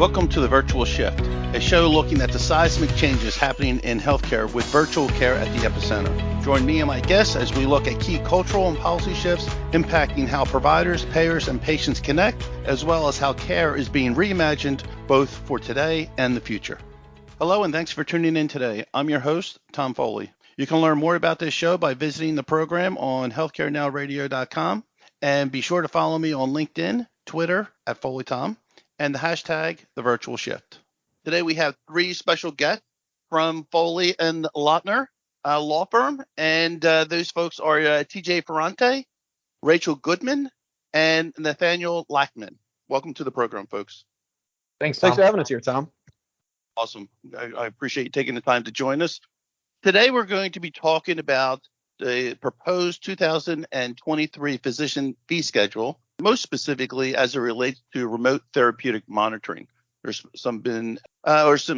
Welcome to The Virtual Shift, a show looking at the seismic changes happening in healthcare with virtual care at the epicenter. Join me and my guests as we look at key cultural and policy shifts impacting how providers, payers, and patients connect, as well as how care is being reimagined both for today and the future. Hello, and thanks for tuning in today. I'm your host, Tom Foley. You can learn more about this show by visiting the program on healthcarenowradio.com, and be sure to follow me on LinkedIn, Twitter at FoleyTom, and the hashtag The Virtual Shift. Today we have three special guests from Foley and Lardner law firm, and those folks are TJ Ferrante, Rachel Goodman, and Nathaniel Lacktman. Welcome to the program, folks. Thanks for having us here, Tom. Awesome. I appreciate you taking the time to join us. Today we're going to be talking about the proposed 2023 physician fee schedule, most specifically as it relates to remote therapeutic monitoring. There's some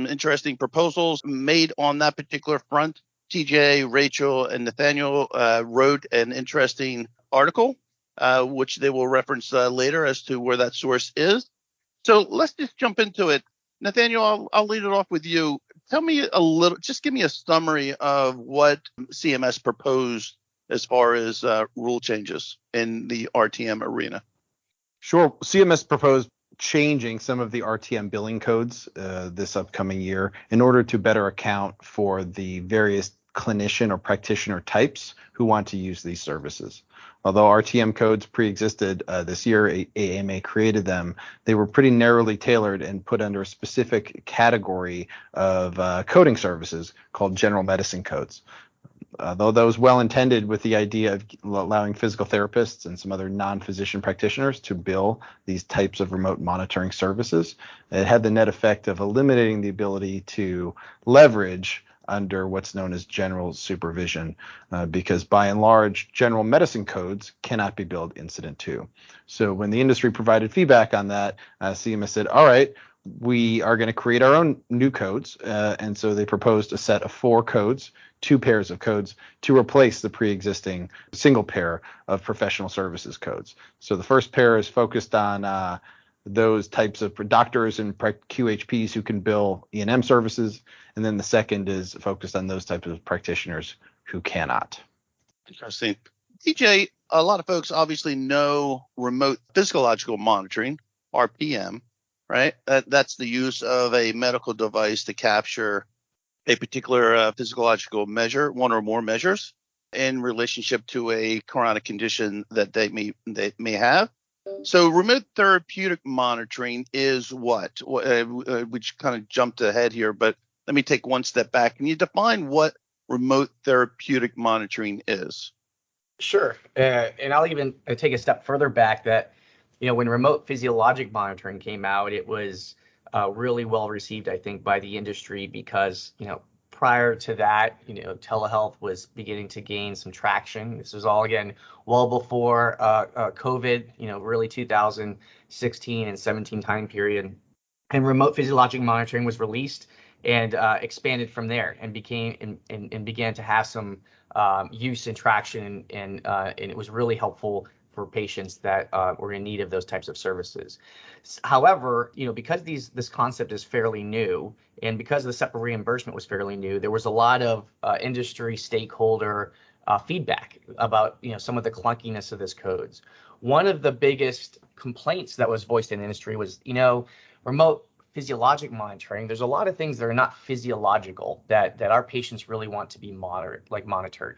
interesting proposals made on that particular front. TJ, Rachel, and Nathaniel wrote an interesting article, which they will reference later as to where that source is. So let's just jump into it. Nathaniel, I'll lead it off with you. Tell me just give me a summary of what CMS proposed as far as rule changes in the RTM arena. Sure. CMS proposed changing some of the RTM billing codes this upcoming year in order to better account for the various clinician or practitioner types who want to use these services. Although RTM codes pre-existed this year, AMA created them, they were pretty narrowly tailored and put under a specific category of coding services called general medicine codes. Though that was well intended with the idea of allowing physical therapists and some other non-physician practitioners to bill these types of remote monitoring services, it had the net effect of eliminating the ability to leverage under what's known as general supervision, because by and large, general medicine codes cannot be billed incident to. So when the industry provided feedback on that, CMS said, all right, we are going to create our own new codes. And so they proposed a set of 4 codes, 2 pairs of codes, to replace the pre-existing single pair of professional services codes. So the first pair is focused on those types of doctors and QHPs who can bill E&M services. And then the second is focused on those types of practitioners who cannot. Interesting. TJ, a lot of folks obviously know remote physiological monitoring, RPM, right? That's the use of a medical device to capture a particular physiological measure, one or more measures, in relationship to a chronic condition that they may have. So remote therapeutic monitoring is what? Which kind of jumped ahead here, but let me take one step back. Can you define what remote therapeutic monitoring is? Sure. And I'll even take a step further back that, when remote physiologic monitoring came out, it was really well received, I think, by the industry because, prior to that, telehealth was beginning to gain some traction. This was all, again, well before COVID, really 2016 and 17 time period. And remote physiologic monitoring was released and expanded from there and began to have some use and traction. And it was really helpful for patients that were in need of those types of services. However, because this concept is fairly new, and because the separate reimbursement was fairly new, there was a lot of industry stakeholder feedback about some of the clunkiness of this codes. One of the biggest complaints that was voiced in the industry was, remote physiologic monitoring. There's a lot of things that are not physiological that our patients really want to be monitored.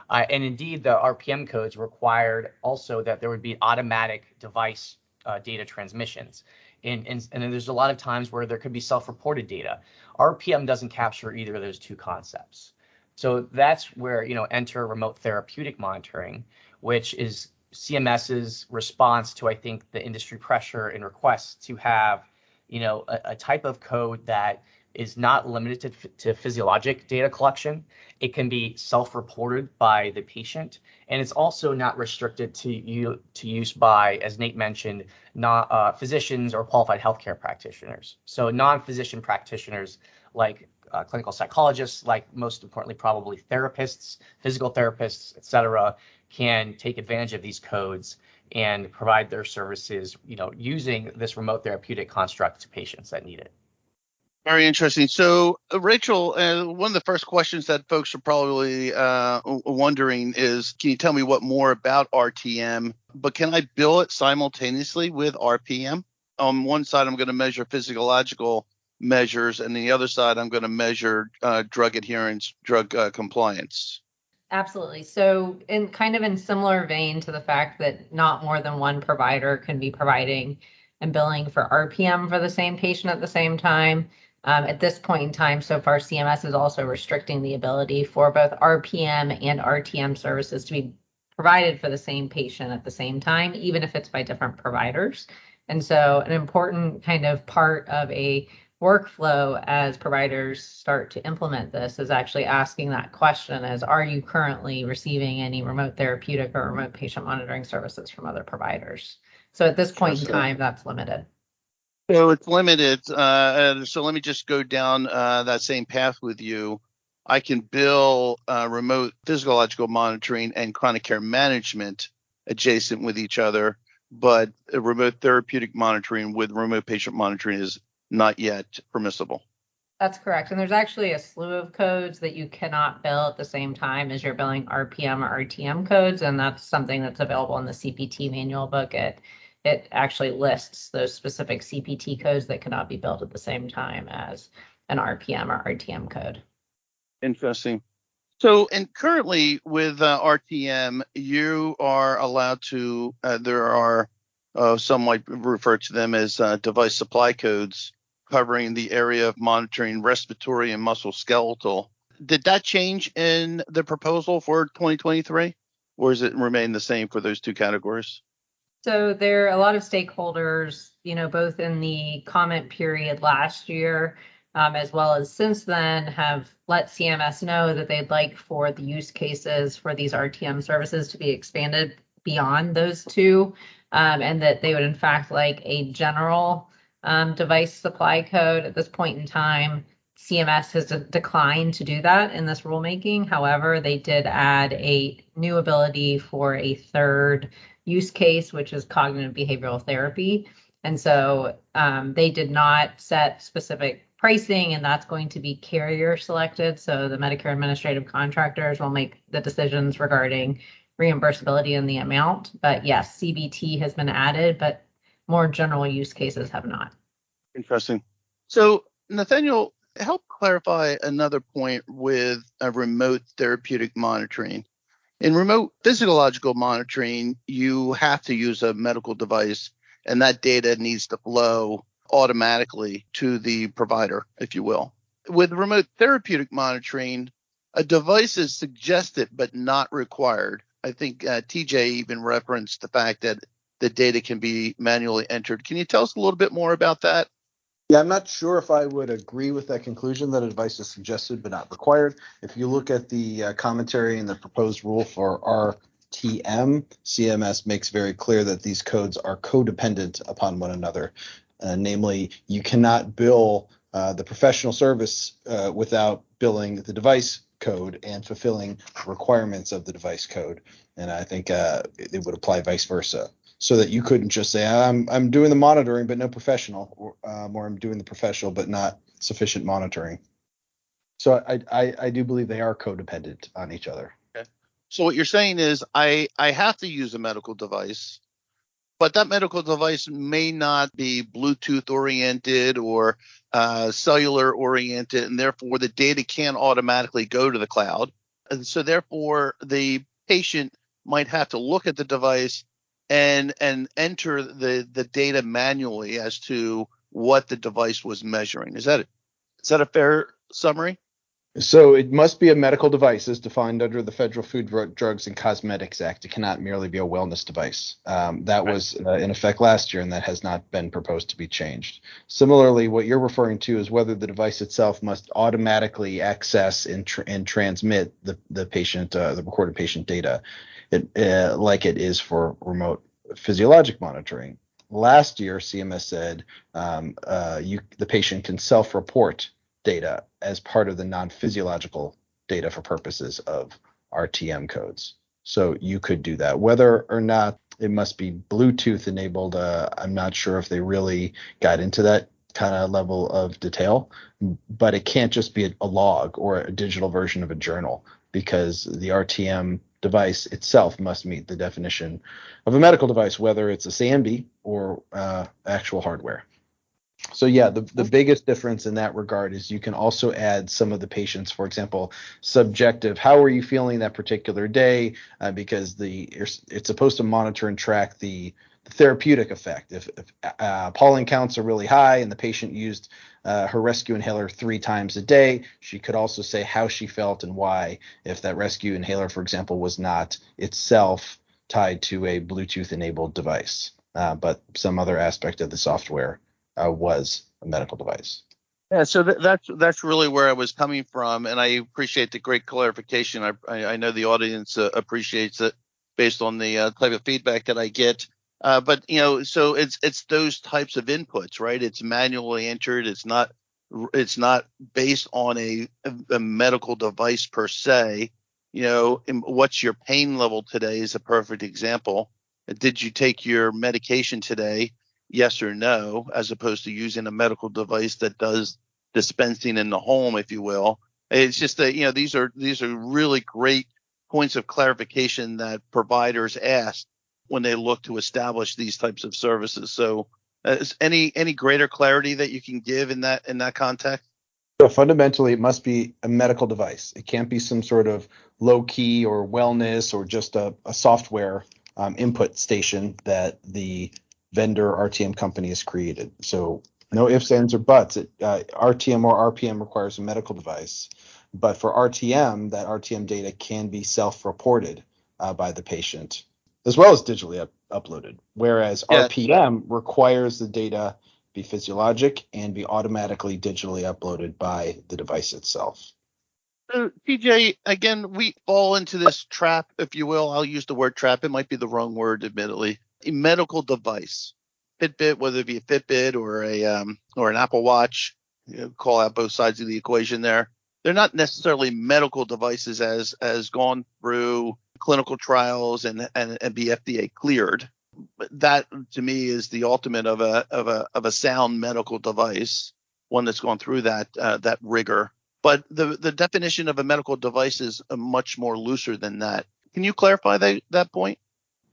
And indeed, the RPM codes required also that there would be automatic device data transmissions. And there's a lot of times where there could be self-reported data. RPM doesn't capture either of those two concepts. So that's where, enter remote therapeutic monitoring, which is CMS's response to, I think, the industry pressure and requests to have, a type of code that is not limited to physiologic data collection. It can be self-reported by the patient, and it's also not restricted to use by, as Nate mentioned, physicians or qualified healthcare practitioners. So non-physician practitioners like clinical psychologists, like most importantly, probably therapists, physical therapists, et cetera, can take advantage of these codes and provide their services, using this remote therapeutic construct to patients that need it. Very interesting. So, Rachel, one of the first questions that folks are probably wondering is, can you tell me what more about RTM? But can I bill it simultaneously with RPM? On one side, I'm going to measure physiological measures, and the other side, I'm going to measure drug adherence, drug compliance. Absolutely. So in similar vein to the fact that not more than one provider can be providing and billing for RPM for the same patient at the same time. At this point in time, so far, CMS is also restricting the ability for both RPM and RTM services to be provided for the same patient at the same time, even if it's by different providers. And so an important kind of part of a workflow as providers start to implement this is actually asking that question as, are you currently receiving any remote therapeutic or remote patient monitoring services from other providers? So at this point in time, that's limited. So it's limited. So let me just go down that same path with you. I can bill remote physiological monitoring and chronic care management adjacent with each other, but remote therapeutic monitoring with remote patient monitoring is not yet permissible. That's correct. And there's actually a slew of codes that you cannot bill at the same time as you're billing RPM or RTM codes. And that's something that's available in the CPT manual book. It actually lists those specific CPT codes that cannot be billed at the same time as an RPM or RTM code. Interesting. So, and currently with RTM, you are allowed to, there are, some might refer to them as device supply codes covering the area of monitoring respiratory and musculoskeletal. Did that change in the proposal for 2023, or does it remain the same for those two categories? So there are a lot of stakeholders, both in the comment period last year, as well as since then, have let CMS know that they'd like for the use cases for these RTM services to be expanded beyond those two, and that they would in fact like a general device supply code. At this point in time, CMS has declined to do that in this rulemaking. However, they did add a new ability for a third use case, which is cognitive behavioral therapy. And so they did not set specific pricing, and that's going to be carrier selected. So the Medicare administrative contractors will make the decisions regarding reimbursability and the amount. But yes, CBT has been added, but more general use cases have not. Interesting. So, Nathaniel, help clarify another point with remote therapeutic monitoring. In remote physiological monitoring, you have to use a medical device, and that data needs to flow automatically to the provider, if you will. With remote therapeutic monitoring, a device is suggested but not required. I think TJ even referenced the fact that the data can be manually entered. Can you tell us a little bit more about that? Yeah, I'm not sure if I would agree with that conclusion that a device is suggested but not required. If you look at the commentary and the proposed rule for RTM, CMS makes very clear that these codes are codependent upon one another. Namely, you cannot bill the professional service without billing the device code and fulfilling requirements of the device code. And I think it would apply vice versa. So that you couldn't just say, I'm doing the monitoring, but no professional, or I'm doing the professional, but not sufficient monitoring. So I do believe they are codependent on each other. Okay. So what you're saying is I have to use a medical device, but that medical device may not be Bluetooth oriented or cellular oriented, and therefore the data can't automatically go to the cloud. And so therefore the patient might have to look at the device and enter the data manually as to what the device was measuring. Is that a fair summary? So it must be a medical device as defined under the Federal Food, Drugs, and Cosmetics Act. It cannot merely be a wellness device. That was in effect last year, and that has not been proposed to be changed. Similarly, what you're referring to is whether the device itself must automatically access and transmit the patient, the recorded patient data, like it is for remote physiologic monitoring. Last year, CMS said the patient can self-report data as part of the non-physiological data for purposes of RTM codes. So you could do that. Whether or not it must be Bluetooth enabled. I'm not sure if they really got into that kind of level of detail, but it can't just be a log or a digital version of a journal, because the RTM device itself must meet the definition of a medical device, whether it's a SAMD or actual hardware. So yeah, the biggest difference in that regard is you can also add some of the patient's, for example, subjective, how are you feeling that particular day, because it's supposed to monitor and track the therapeutic effect. If pollen counts are really high and the patient used her rescue inhaler 3 times a day, she could also say how she felt and why, if that rescue inhaler, for example, was not itself tied to a Bluetooth enabled device, but some other aspect of the software was a medical device. Yeah, so that's really where I was coming from, and I appreciate the great clarification. I know the audience appreciates it based on the type of feedback that I get. But so it's those types of inputs, right? It's manually entered. It's not based on a medical device per se. What's your pain level today is a perfect example. Did you take your medication today? Yes or no, as opposed to using a medical device that does dispensing in the home, if you will. It's just that these are really great points of clarification that providers ask when they look to establish these types of services. So, any greater clarity that you can give in that context? So fundamentally, it must be a medical device. It can't be some sort of low key or wellness or just a software input station that the vendor RTM company has created. So no ifs, ands, or buts. RTM or RPM requires a medical device, but for RTM, that RTM data can be self-reported by the patient as well as digitally uploaded. Whereas RPM requires the data be physiologic and be automatically digitally uploaded by the device itself. So, TJ, again, we fall into this trap, if you will. I'll use the word trap. It might be the wrong word, admittedly. A medical device, Fitbit, whether it be a Fitbit or an Apple Watch, call out both sides of the equation there. They're not necessarily medical devices as gone through clinical trials and be FDA cleared. But that to me is the ultimate of a sound medical device, one that's gone through that rigor. But the definition of a medical device is much more looser than that. Can you clarify that point?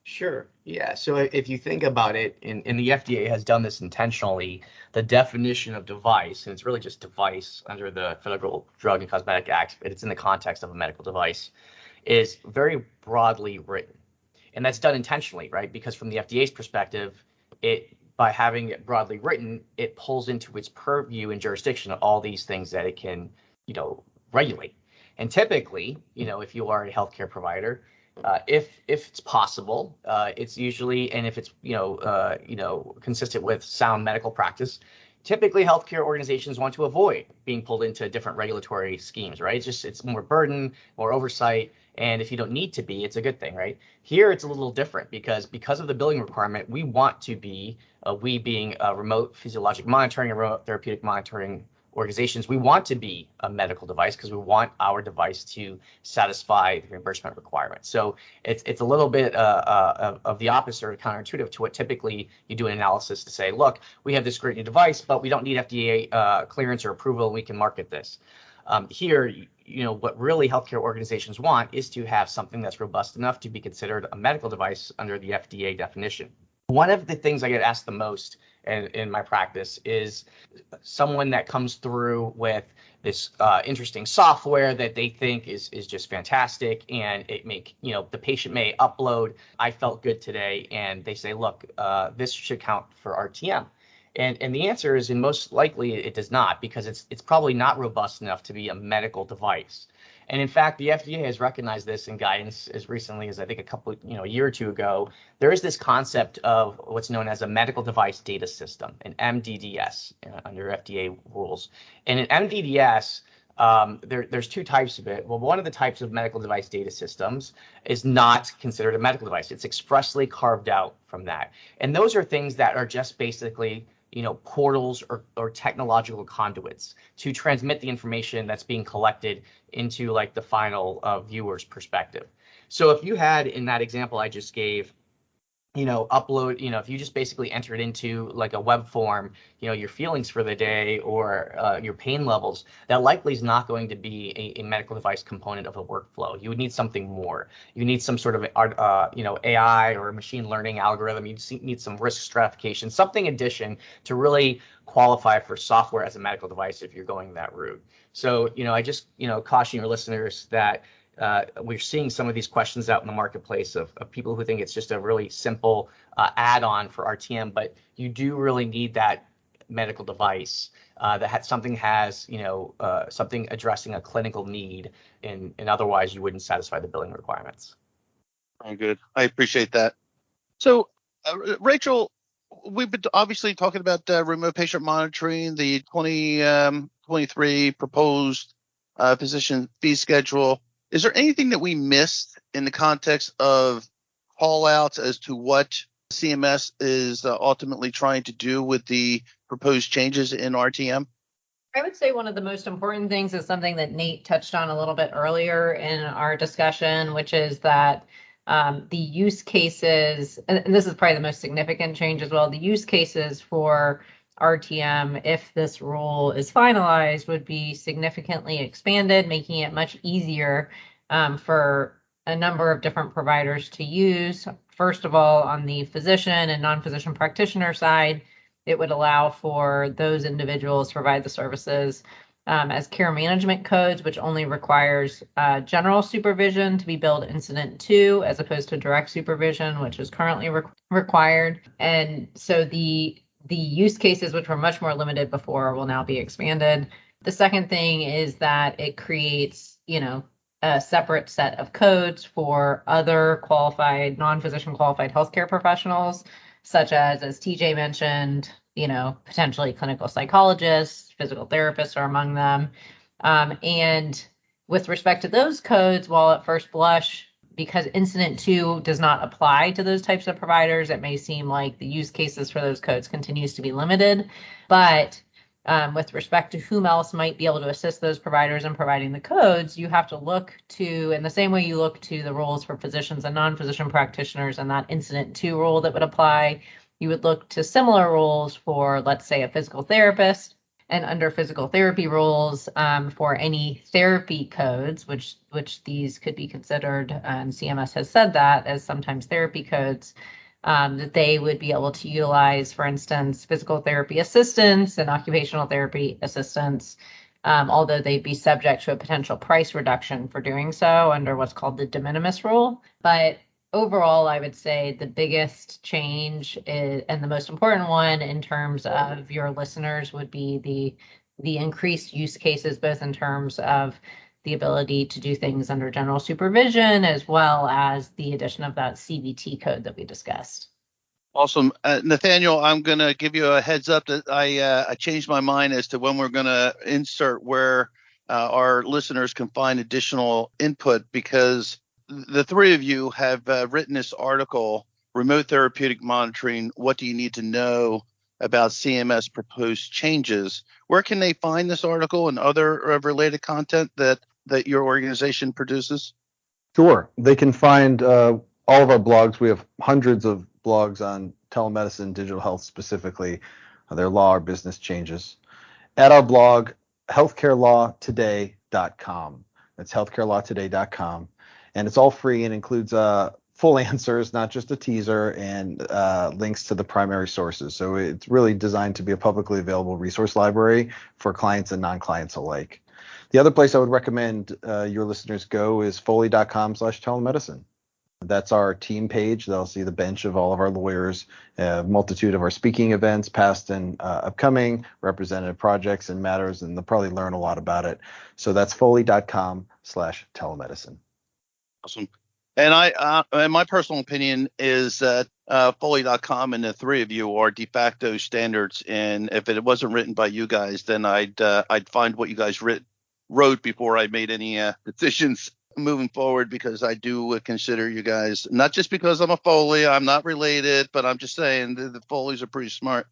Sure. Yeah. So if you think about it, and the FDA has done this intentionally, the definition of device, and it's really just device under the Federal Drug and Cosmetic Act, but it's in the context of a medical device, is very broadly written. And that's done intentionally, right? Because from the FDA's perspective, by having it broadly written, it pulls into its purview and jurisdiction all these things that it can, regulate. And typically, if you are a healthcare provider, if it's possible, it's usually, and if it's consistent with sound medical practice, typically healthcare organizations want to avoid being pulled into different regulatory schemes, right? It's more burden, more oversight, and if you don't need to be, it's a good thing, right? Here it's a little different because of the billing requirement, we want to be, we being remote physiologic monitoring and remote therapeutic monitoring organizations, we want to be a medical device because we want our device to satisfy the reimbursement requirements. So it's a little bit of the opposite or counterintuitive to what typically you do an analysis to say, look, we have this great new device, but we don't need FDA clearance or approval, and we can market this. Here, what really healthcare organizations want is to have something that's robust enough to be considered a medical device under the FDA definition. One of the things I get asked the most in my practice is someone that comes through with this interesting software that they think is just fantastic, and the patient may upload, I felt good today, and they say, look, this should count for RTM. And the answer is, and most likely it does not, because it's probably not robust enough to be a medical device. And in fact, the FDA has recognized this in guidance as recently as I think a year or two ago. There is this concept of what's known as a medical device data system, an MDDS, under FDA rules. And in MDDS, there's 2 types of it. Well, one of the types of medical device data systems is not considered a medical device. It's expressly carved out from that. And those are things that are just basically portals or technological conduits to transmit the information that's being collected into like the final viewer's perspective. So if you had, in that example I just gave, upload, if you just basically enter it into like a web form, your feelings for the day or your pain levels, that likely is not going to be a medical device component of a workflow. You would need something more. You need some sort of, AI or machine learning algorithm. You need some risk stratification, something addition to really qualify for software as a medical device if you're going that route. So, I just, caution your listeners that we're seeing some of these questions out in the marketplace of people who think it's just a really simple add-on for RTM, but you do really need that medical device that something addressing a clinical need, and otherwise you wouldn't satisfy the billing requirements. Very good. I appreciate that. So, Rachel, we've been obviously talking about remote patient monitoring, the 2023 proposed physician fee schedule. Is there anything that we missed in the context of call outs as to what CMS is ultimately trying to do with the proposed changes in RTM? I would say one of the most important things is something that Nate touched on a little bit earlier in our discussion, which is that the use cases, and this is probably the most significant change as well, the use cases for RTM, if this rule is finalized, would be significantly expanded, making it much easier for a number of different providers to use. First of all, on the physician and non-physician practitioner side, it would allow for those individuals to provide the services as care management codes, which only requires general supervision to be billed incident to, as opposed to direct supervision, which is currently required. And so the use cases, which were much more limited before, will now be expanded. The second thing is that it creates, a separate set of codes for other qualified, non-physician qualified healthcare professionals, such as TJ mentioned, potentially clinical psychologists, physical therapists are among them. And with respect to those codes, while at first blush, because incident to does not apply to those types of providers, it may seem like the use cases for those codes continues to be limited. But with respect to whom else might be able to assist those providers in providing the codes, you have to look to, in the same way you look to the rules for physicians and non-physician practitioners and that incident to rule that would apply, you would look to similar rules for, let's say, a physical therapist, and under physical therapy rules for any therapy codes, which these could be considered, and CMS has said that as sometimes therapy codes, that they would be able to utilize, for instance, physical therapy assistants and occupational therapy assistants, although they'd be subject to a potential price reduction for doing so under what's called the de minimis rule. But overall, I would say the biggest change is, and the most important one in terms of your listeners, would be the increased use cases, both in terms of the ability to do things under general supervision, as well as the addition of that CBT code that we discussed. Awesome. Nathaniel, I'm going to give you a heads up that I changed my mind as to when we're going to insert where our listeners can find additional input, because the three of you have written this article, Remote Therapeutic Monitoring, What Do You Need to Know About CMS Proposed Changes. Where can they find this article and other related content that your organization produces? Sure. They can find all of our blogs. We have hundreds of blogs on telemedicine, digital health specifically, their law or business changes, at our blog, healthcarelawtoday.com. That's healthcarelawtoday.com. And it's all free and includes full answers, not just a teaser, and links to the primary sources. So it's really designed to be a publicly available resource library for clients and non-clients alike. The other place I would recommend your listeners go is foley.com/telemedicine. That's our team page. They'll see the bench of all of our lawyers, a multitude of our speaking events, past and upcoming, representative projects and matters, and they'll probably learn a lot about it. So that's foley.com/telemedicine. Awesome. And and my personal opinion is that Foley.com and the three of you are de facto standards. And if it wasn't written by you guys, then I'd find what you guys wrote before I made any decisions moving forward, because I do consider you guys, not just because I'm a Foley, I'm not related, but I'm just saying the Foleys are pretty smart.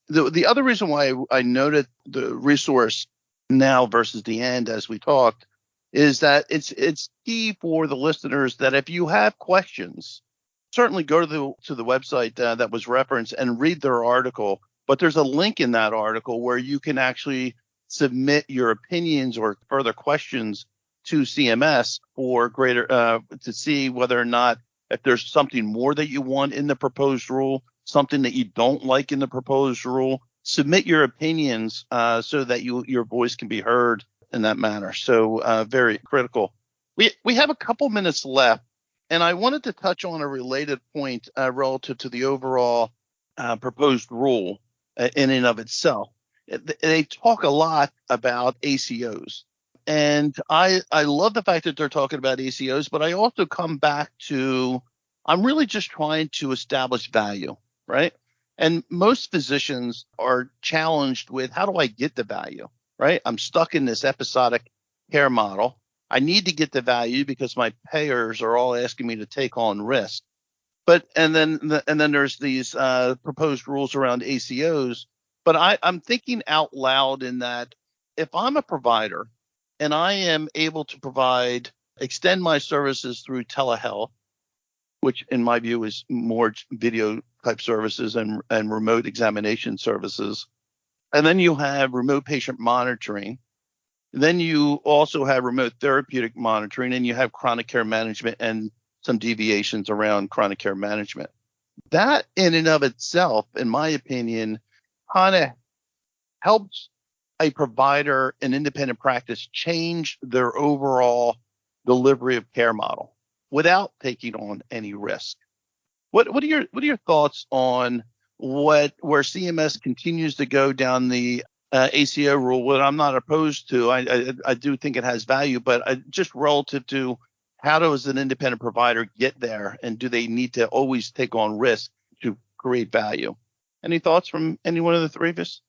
The other reason why I noted the resource now versus the end as we talked is that it's key for the listeners that if you have questions certainly go to the website that was referenced and read their article. But there's a link in that article where you can actually submit your opinions or further questions to CMS for greater to see whether or not if there's something more that you want in the proposed rule, something that you don't like in the proposed rule. Submit your opinions so that your voice can be heard in that manner. So very critical. We have a couple minutes left, and I wanted to touch on a related point relative to the overall proposed rule in and of itself. They talk a lot about ACOs. And I love the fact that they're talking about ACOs, but I also come back to I'm really just trying to establish value, right? And most physicians are challenged with how do I get the value, right? I'm stuck in this episodic care model. I need to get the value because my payers are all asking me to take on risk. But and then there's these proposed rules around ACOs. But I'm thinking out loud in that if I'm a provider and I am able to extend my services through telehealth, which in my view is more video type services and remote examination services. And then you have remote patient monitoring. Then you also have remote therapeutic monitoring, and you have chronic care management and some deviations around chronic care management. That in and of itself, in my opinion, kind of helps a provider, an independent practice, change their overall delivery of care model without taking on any risk. What are your thoughts on where CMS continues to go down the ACO rule? What I'm not opposed to, I do think it has value, but just relative to how does an independent provider get there, and do they need to always take on risk to create value? Any thoughts from any one of the three of us?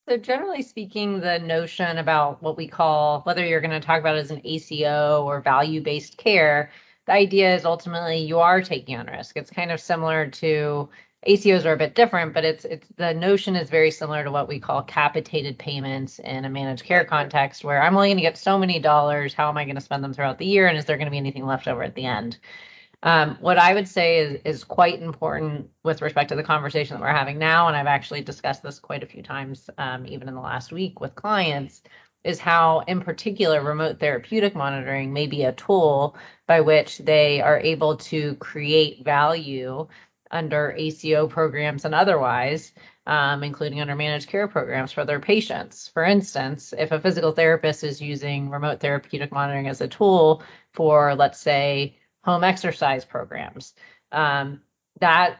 So generally speaking, the notion about what we call, whether you're going to talk about it as an ACO or value-based care, the idea is ultimately you are taking on risk. It's kind of similar to ACOs are a bit different, but it's the notion is very similar to what we call capitated payments in a managed care context, where I'm only going to get so many dollars. How am I going to spend them throughout the year? And is there going to be anything left over at the end? What I would say is quite important with respect to the conversation that we're having now, and I've actually discussed this quite a few times, even in the last week with clients, is how, in particular, remote therapeutic monitoring may be a tool by which they are able to create value under ACO programs and otherwise, including under managed care programs for their patients. For instance, if a physical therapist is using remote therapeutic monitoring as a tool for, let's say, home exercise programs, that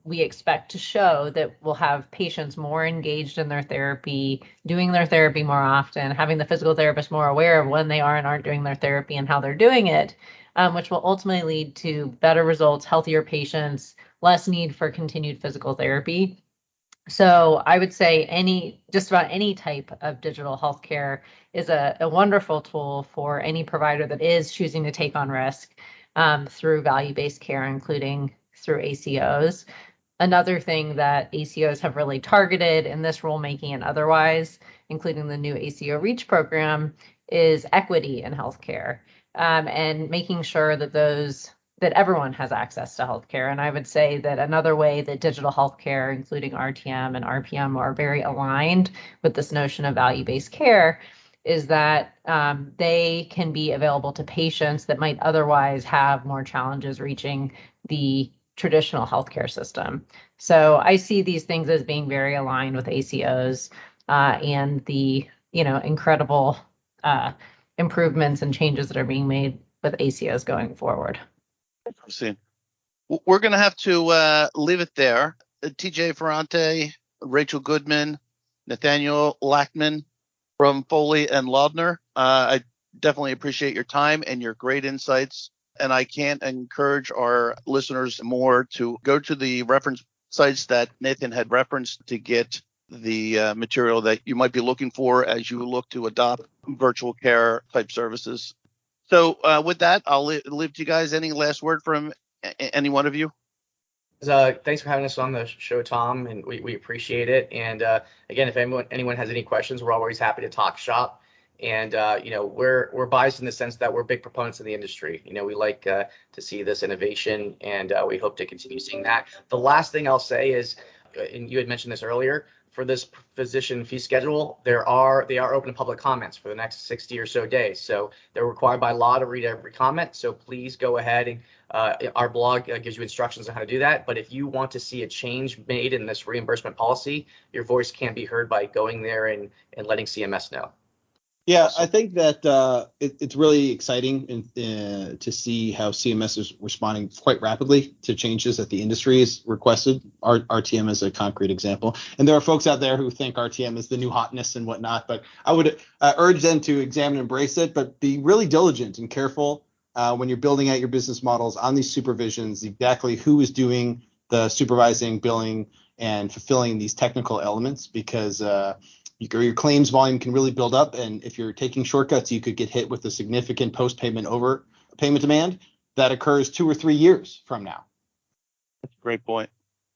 we expect to show that we'll have patients more engaged in their therapy, doing their therapy more often, having the physical therapist more aware of when they are and aren't doing their therapy and how they're doing it, which will ultimately lead to better results, healthier patients, less need for continued physical therapy. So I would say just about any type of digital healthcare is a wonderful tool for any provider that is choosing to take on risk through value-based care, including through ACOs. Another thing that ACOs have really targeted in this rulemaking and otherwise, including the new ACO REACH program, is equity in healthcare and making sure that everyone has access to healthcare. And I would say that another way that digital healthcare, including RTM and RPM, are very aligned with this notion of value-based care is that they can be available to patients that might otherwise have more challenges reaching the traditional healthcare system. So I see these things as being very aligned with ACOs and the incredible improvements and changes that are being made with ACOs going forward. Interesting. We're going to have to leave it there. TJ Ferrante, Rachel Goodman, Nathaniel Lacktman from Foley and Lardner. I definitely appreciate your time and your great insights. And I can't encourage our listeners more to go to the reference sites that Nathan had referenced to get the material that you might be looking for as you look to adopt virtual care type services. So with that, I'll leave to you guys. Any last word from any one of you? Thanks for having us on the show, Tom, and we appreciate it. And again, if anyone has any questions, we're always happy to talk shop. And we're biased in the sense that we're big proponents of the industry. We like to see this innovation, and we hope to continue seeing that. The last thing I'll say is, and you had mentioned this earlier, for this physician fee schedule, they are open to public comments for the next 60 or so days. So they're required by law to read every comment. So please go ahead and our blog gives you instructions on how to do that. But if you want to see a change made in this reimbursement policy, your voice can be heard by going there and letting CMS know. Yeah, I think that it's really exciting to see how CMS is responding quite rapidly to changes that the industry has requested. RTM is a concrete example. And there are folks out there who think RTM is the new hotness and whatnot, but I would urge them to examine and embrace it, but be really diligent and careful when you're building out your business models on these supervisions, exactly who is doing the supervising, billing, and fulfilling these technical elements, because your claims volume can really build up, and if you're taking shortcuts, you could get hit with a significant post-payment overpayment demand that occurs 2 or 3 years from now. That's a great point.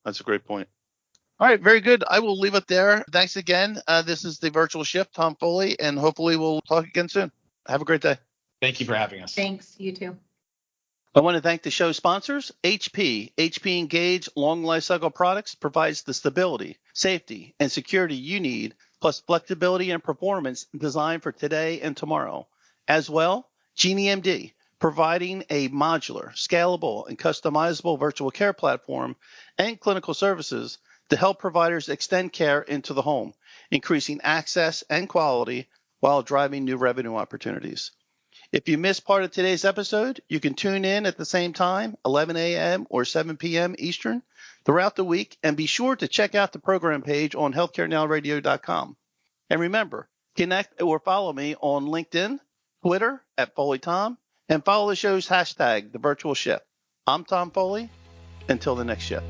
All right, very good. I will leave it there. Thanks again. This is the Virtual Shift, Tom Foley, and hopefully we'll talk again soon. Have a great day. Thank you for having us. Thanks, you too. I want to thank the show sponsors. HP Engage Long Lifecycle Products provides the stability, safety, and security you need, plus flexibility and performance designed for today and tomorrow. As well, GenieMD, providing a modular, scalable, and customizable virtual care platform and clinical services to help providers extend care into the home, increasing access and quality while driving new revenue opportunities. If you missed part of today's episode, you can tune in at the same time, 11 a.m. or 7 p.m. Eastern, throughout the week, and be sure to check out the program page on healthcarenowradio.com. And remember, connect or follow me on LinkedIn, Twitter at FoleyTom, and follow the show's hashtag, The Virtual Shift. I'm Tom Foley. Until the next shift.